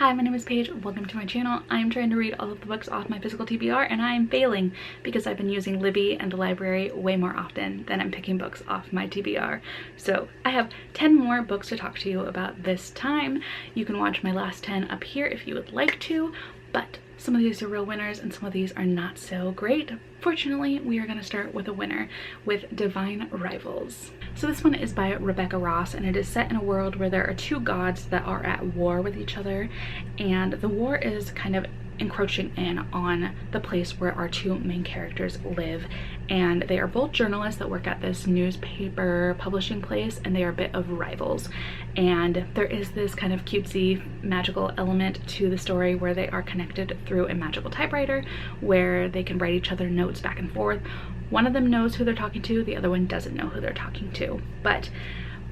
Hi, my name is Paige. Welcome to my channel. I'm trying to read all of the books off my physical TBR and I am failing because I've been using Libby and the library way more often than I'm picking books off my TBR. So I have 10 more books to talk to you about this time. You can watch my last 10 up here if you would like to, but some of these are real winners and some of these are not so great. Fortunately, we are going to start with a winner with Divine Rivals. So this one is by Rebecca Ross and it is set in a world where there are two gods that are at war with each other, and the war is kind of encroaching in on the place where our two main characters live, and they are both journalists that work at this newspaper publishing place, and they are a bit of rivals. And there is this kind of cutesy magical element to the story where they are connected through a magical typewriter where they can write each other notes back and forth. One of them knows who they're talking to, the other one doesn't know who they're talking to. But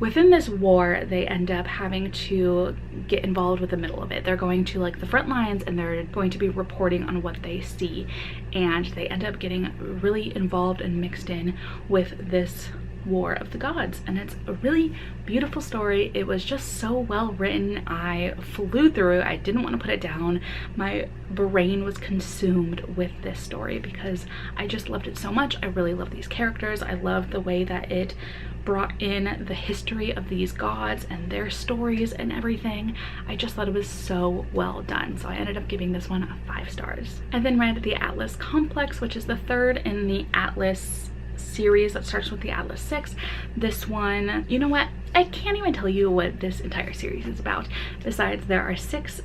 within this war, they end up having to get involved with the middle of it. They're going to like the front lines and they're going to be reporting on what they see. And they end up getting really involved and mixed in with this War of the Gods. And it's a really beautiful story. It was just so well written. I flew through it. I didn't want to put it down. My brain was consumed with this story because I just loved it so much. I really love these characters. I love the way that it brought in the history of these gods and their stories and everything. I just thought it was so well done. So I ended up giving this one 5 stars. I then read The Atlas Complex, which is the third in the Atlas series that starts with the Atlas 6. This one, you know what? I can't even tell you what this entire series is about. Besides, there are 6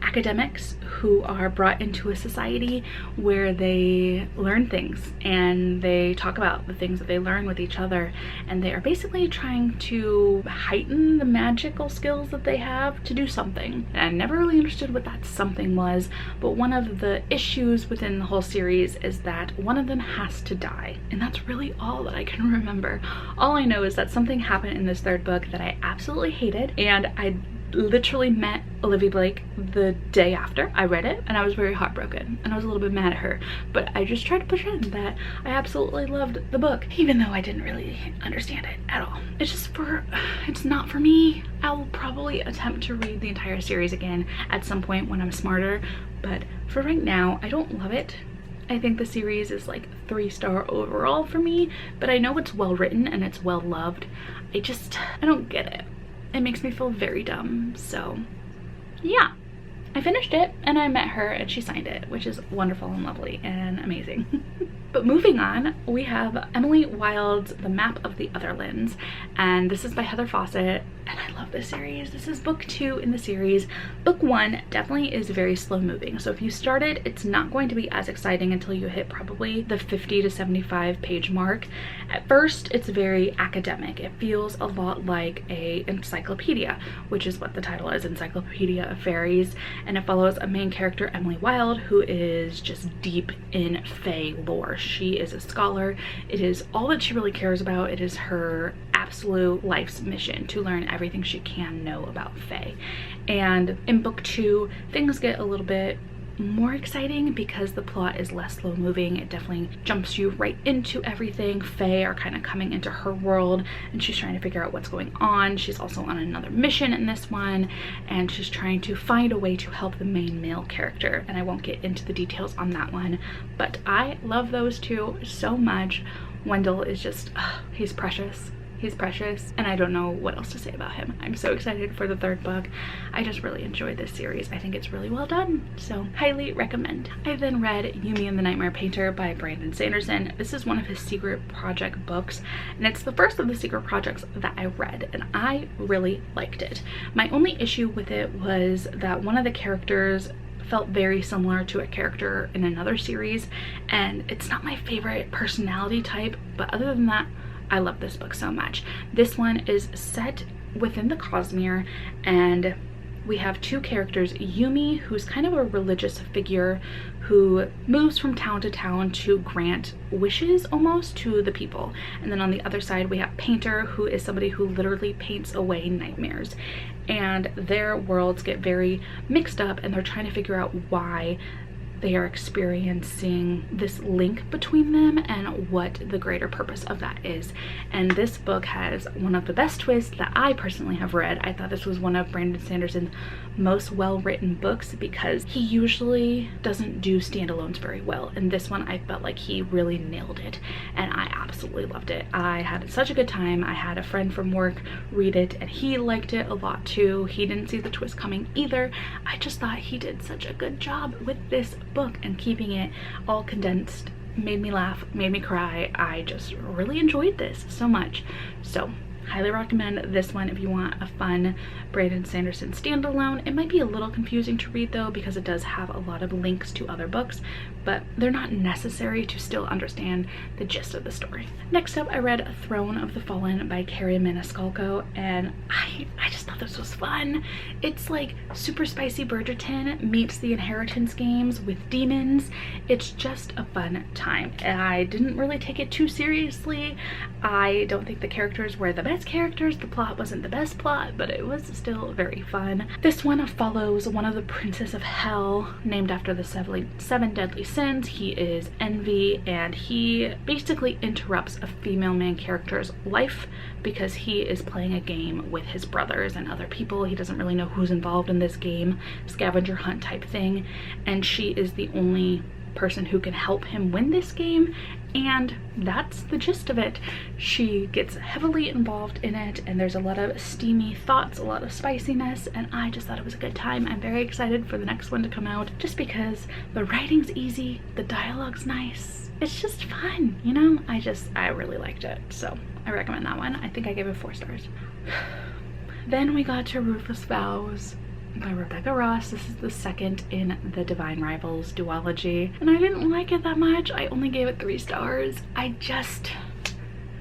academics who are brought into a society where they learn things and they talk about the things that they learn with each other, and they are basically trying to heighten the magical skills that they have to do something. And I never really understood what that something was, but one of the issues within the whole series is that one of them has to die, and that's really all that I can remember. All I know is that something happened in this third book that I absolutely hated, and I literally met Olivia Blake the day after I read it, and I was very heartbroken and I was a little bit mad at her, but I just tried to pretend that I absolutely loved the book even though I didn't really understand it at all. It's not for me. I'll probably attempt to read the entire series again at some point when I'm smarter, but for right now I don't love it. I think the series is like 3-star overall for me, but I know it's well written and it's well loved. I don't get it. It makes me feel very dumb. So yeah, I finished it and I met her and she signed it, which is wonderful and lovely and amazing. But moving on, we have Emily Wilde's The Map of the Otherlands, and this is by Heather Fawcett, and I love this series. This is book 2 in the series. Book 1 definitely is very slow moving, so if you start it, it's not going to be as exciting until you hit probably the 50 to 75 page mark. At first, it's very academic. It feels a lot like a encyclopedia, which is what the title is, Encyclopedia of Fairies, and it follows a main character, Emily Wilde, who is just deep in fae lore. She is a scholar. It is all that she really cares about. It is her absolute life's mission to learn everything she can know about fae. And in book 2, things get a little bit more exciting because the plot is less slow moving. It definitely jumps you right into everything. Fae are kind of coming into her world and she's trying to figure out what's going on. She's also on another mission in this one, and she's trying to find a way to help the main male character, and I won't get into the details on that one, but I love those two so much. Wendell is just, he's precious. He's precious, and I don't know what else to say about him. I'm so excited for the third book. I just really enjoyed this series. I think it's really well done, so highly recommend. I then read Yumi and the Nightmare Painter by Brandon Sanderson. This is one of his secret project books, and it's the first of the secret projects that I read, and I really liked it. My only issue with it was that one of the characters felt very similar to a character in another series, and it's not my favorite personality type, but other than that, I love this book so much. This one is set within the Cosmere, and we have 2 characters, Yumi, who's kind of a religious figure who moves from town to town to grant wishes almost to the people. And then on the other side, we have Painter, who is somebody who literally paints away nightmares. And their worlds get very mixed up, and they're trying to figure out why they are experiencing this link between them and what the greater purpose of that is. And this book has one of the best twists that I personally have read. I thought this was one of Brandon Sanderson's most well-written books because he usually doesn't do standalones very well, and this one I felt like he really nailed it, and I absolutely loved it. I had such a good time. I had a friend from work read it and he liked it a lot too. He didn't see the twist coming either. I just thought he did such a good job with this book, and keeping it all condensed made me laugh, made me cry. I just really enjoyed this so much. So highly recommend this one if you want a fun Brandon Sanderson standalone. It might be a little confusing to read though because it does have a lot of links to other books, but they're not necessary to still understand the gist of the story. Next up, I read Throne of the Fallen by Carrie Maniscalco, and I just thought this was fun. It's like super spicy Bridgerton meets the Inheritance Games with demons. It's just a fun time. I didn't really take it too seriously. I don't think the characters were the best characters. The plot wasn't the best plot, but it was still very fun. This one follows one of the princes of hell, named after the seven deadly sins. He is Envy, and he basically interrupts a female main character's life because he is playing a game with his brothers and other people. He doesn't really know who's involved in this game, scavenger hunt type thing, and she is the only person who can help him win this game, and that's the gist of it. She gets heavily involved in it, and there's a lot of steamy thoughts, a lot of spiciness, and I just thought it was a good time. I'm very excited for the next one to come out just because the writing's easy, the dialogue's nice, it's just fun, you know? I really liked it, so I recommend that one. I think I gave it 4 stars. Then we got to Ruthless Vows by Rebecca Ross. This is the second in the Divine Rivals duology, and I didn't like it that much. I only gave it 3 stars.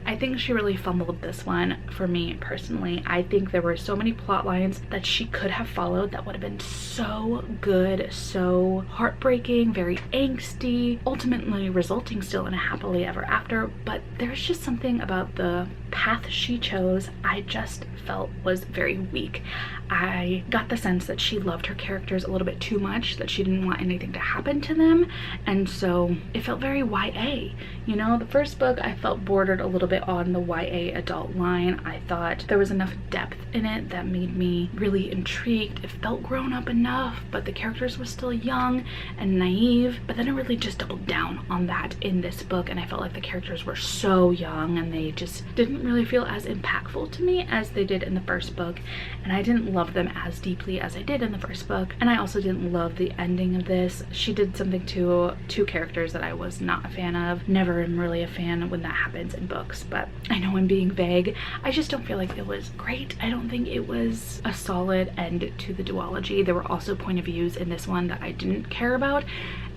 I think she really fumbled this one for me personally. I think there were so many plot lines that she could have followed that would have been so good, so heartbreaking, very angsty, ultimately resulting still in a happily ever after, but there's just something about the path she chose I just felt was very weak. I got the sense that she loved her characters a little bit too much, that she didn't want anything to happen to them, and so it felt very YA. You know, the first book I felt bordered a little bit on the YA adult line. I thought there was enough depth in it that made me really intrigued. It felt grown up enough, but the characters were still young and naive, but then it really just doubled down on that in this book, and I felt like the characters were so young and they just didn't really feel as impactful to me as they did in the first book, and I didn't love them as deeply as I did in the first book. And I also didn't love the ending of this. She did something to 2 characters that I was not a fan of. Never am really a fan when that happens in books, but I know I'm being vague. I just don't feel like it was great. I don't think it was a solid end to the duology. There were also point of views in this one that I didn't care about,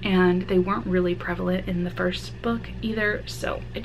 and they weren't really prevalent in the first book either, so it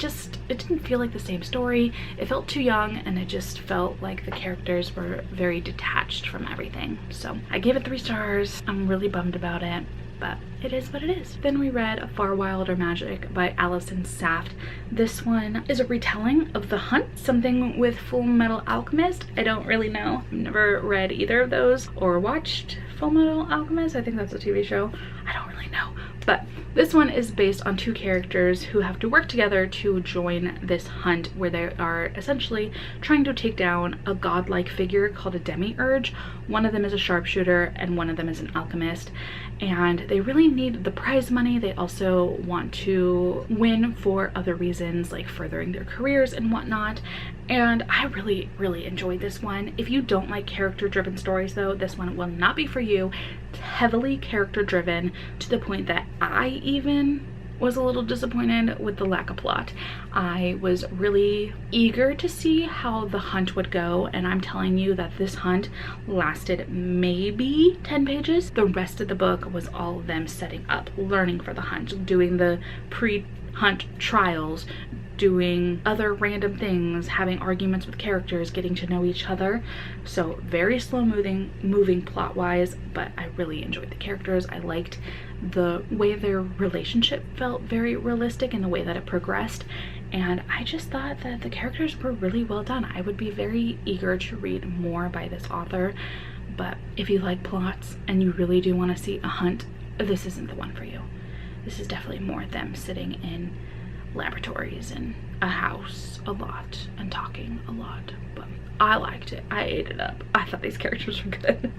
didn't feel like the same story. It felt too young, and it just felt like the characters were very detached from everything. So I gave it 3 stars. I'm really bummed about it, but it is what it is. Then we read Far Wilder Magic by Allison Saft. This one is a retelling of The Hunt, something with Full Metal Alchemist. I don't really know. I've never read either of those or watched Full Metal Alchemist. I think that's a TV show. I don't really know. But this one is based on 2 characters who have to work together to join this hunt where they are essentially trying to take down a godlike figure called a demiurge. One of them is a sharpshooter and one of them is an alchemist, and they really need the prize money. They also want to win for other reasons like furthering their careers and whatnot, and I really enjoyed this one. If you don't like character-driven stories though, this one will not be for you. It's heavily character-driven to the point that I even was a little disappointed with the lack of plot. I was really eager to see how the hunt would go, and I'm telling you that this hunt lasted maybe 10 pages. The rest of the book was all of them setting up, learning for the hunt, doing the pre-hunt trials, doing other random things, having arguments with characters, getting to know each other. So very slow moving plot wise, but I really enjoyed the characters. I liked the way their relationship felt very realistic and the way that it progressed, and I just thought that the characters were really well done. I would be very eager to read more by this author, but if you like plots and you really do want to see a hunt, this isn't the one for you. This is definitely more them sitting in laboratories in a house a lot and talking a lot, but I liked it. I ate it up. I thought these characters were good.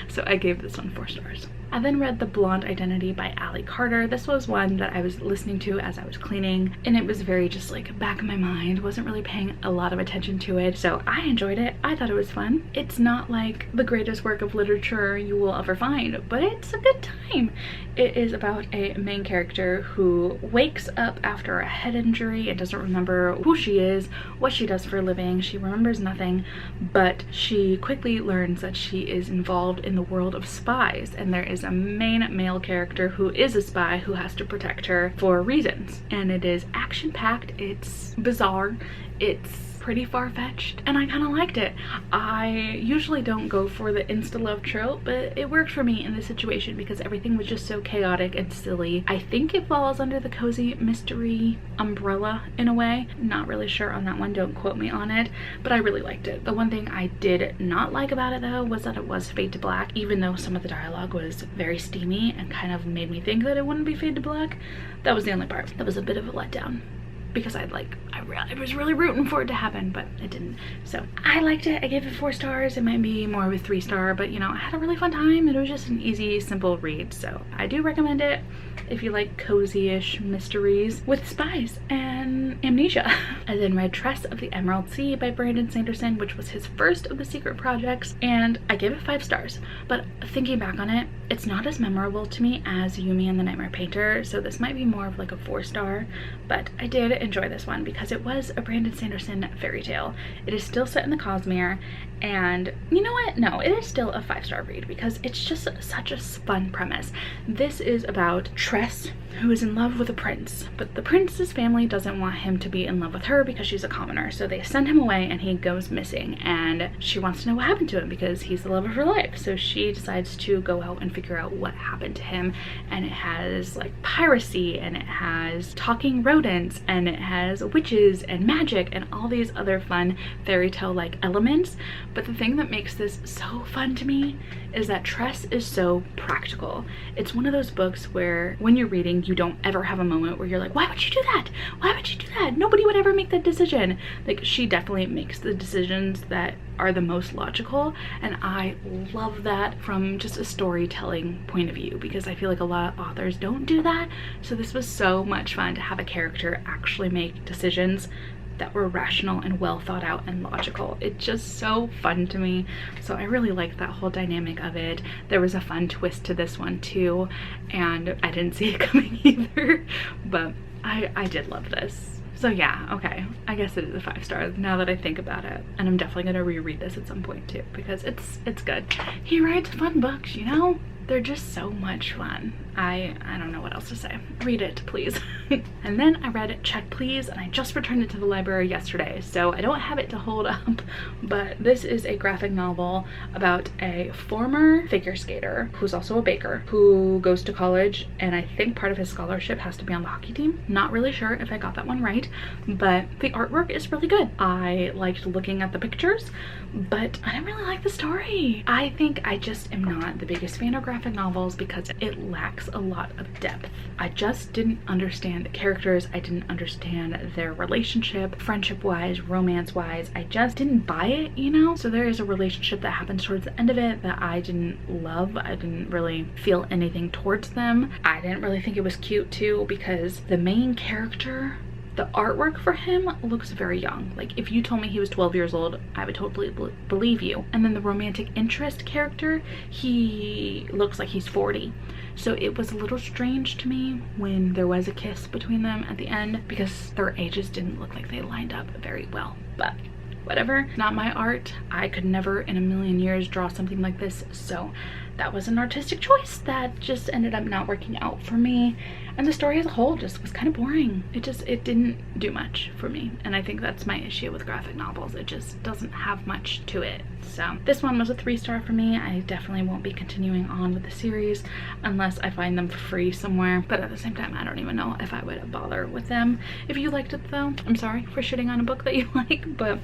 So I gave this one 4 stars. I then read The Blonde Identity by Ali Carter. This was one that I was listening to as I was cleaning, and it was very just like back of my mind, wasn't really paying a lot of attention to it. So I enjoyed it. I thought it was fun. It's not like the greatest work of literature you will ever find, but it's a good time. It is about a main character who wakes up after a head injury and doesn't remember who she is, what she does for a living. She remembers nothing, but she quickly learns that she is involved in the world of spies, and there is a main male character who is a spy who has to protect her for reasons. And it is action-packed, it's bizarre, it's pretty far-fetched, and I kind of liked it. I usually don't go for the insta-love trope, but it worked for me in this situation because everything was just so chaotic and silly. I think it falls under the cozy mystery umbrella in a way. Not really sure on that one, don't quote me on it, but I really liked it. The one thing I did not like about it though was that it was fade to black, even though some of the dialogue was very steamy and kind of made me think that it wouldn't be fade to black. That was the only part that was a bit of a letdown, because I was really rooting for it to happen, but it didn't. So I liked it. I gave it 4 stars. It might be more of a 3-star, but you know, I had a really fun time. It was just an easy, simple read. So I do recommend it if you like cozy-ish mysteries with spies and amnesia. I then read Tress of the Emerald Sea by Brandon Sanderson, which was his first of the secret projects, and I gave it 5 stars. But thinking back on it, it's not as memorable to me as Yumi and the Nightmare Painter, so this might be more of like a 4-star, but I did enjoy this one because it was a Brandon Sanderson fairy tale. It is still set in the Cosmere, and you know what? No, it is still a 5-star read because it's just such a fun premise. This is about Tress, who is in love with a prince, but the prince's family doesn't want him to be in love with her because she's a commoner, so they send him away and he goes missing, and she wants to know what happened to him because he's the love of her life. So she decides to go out and figure out what happened to him, and it has like piracy, and it has talking rodents, and it has witches and magic and all these other fun fairy tale like elements. But the thing that makes this so fun to me is that Tress is so practical. It's one of those books where when you're reading, you don't ever have a moment where you're like, why would you do that? Why would you do that? Nobody would ever make that decision. Like, she definitely makes the decisions that are the most logical, and I love that from just a storytelling point of view because I feel like a lot of authors don't do that. So this was so much fun to have a character actually make decisions that were rational and well thought out and logical. It's just so fun to me. So I really liked that whole dynamic of it. There was a fun twist to this one too, and I didn't see it coming either, but I did love this. So yeah, okay, I guess it is a 5-star now that I think about it, and I'm definitely gonna reread this at some point too because it's good. He writes fun books, you know? They're just so much fun. I don't know what else to say. Read it, please. And then I read Check Please, and I just returned it to the library yesterday, so I don't have it to hold up, but this is a graphic novel about a former figure skater who's also a baker who goes to college, and I think part of his scholarship has to be on the hockey team. Not really sure if I got that one right, but the artwork is really good. I liked looking at the pictures, but I didn't really like the story. I think I just am not the biggest fan of graphic novels because it lacks a lot of depth. I just didn't understand the characters. I didn't understand their relationship, friendship wise, romance wise. I just didn't buy it, you know? So there is a relationship that happens towards the end of it that I didn't love. I didn't really feel anything towards them. I didn't really think it was cute too because the main character, the artwork for him looks very young. Like, if you told me he was 12 years old, I would totally believe you. And then the romantic interest character, he looks like he's 40. So it was a little strange to me when there was a kiss between them at the end because their ages didn't look like they lined up very well. But whatever, not my art. I could never in a million years draw something like this, so that was an artistic choice that just ended up not working out for me. And the story as a whole just was kind of boring. It didn't do much for me, and I think that's my issue with graphic novels. It just doesn't have much to it. So this one was a 3-star for me. I definitely won't be continuing on with the series unless I find them for free somewhere, but at the same time I don't even know if I would bother with them. If you liked it though, I'm sorry for shitting on a book that you like, but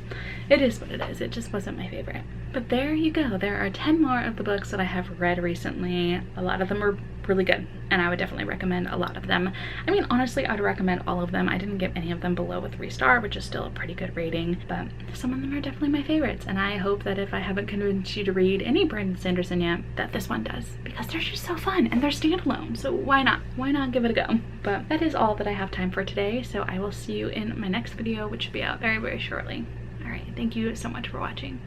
it is what it is. It just wasn't my favorite. But there you go. There are 10 more of the books that I have read recently. A lot of them are really good, and I would definitely recommend a lot of them. I mean, honestly, I'd recommend all of them. I didn't give any of them below a 3-star, which is still a pretty good rating, but some of them are definitely my favorites, and I hope that if I haven't convinced you to read any Brandon Sanderson yet, that this one does, because they're just so fun and they're standalone, so why not? Why not give it a go? But that is all that I have time for today, so I will see you in my next video, which should be out very, very shortly. All right, thank you so much for watching.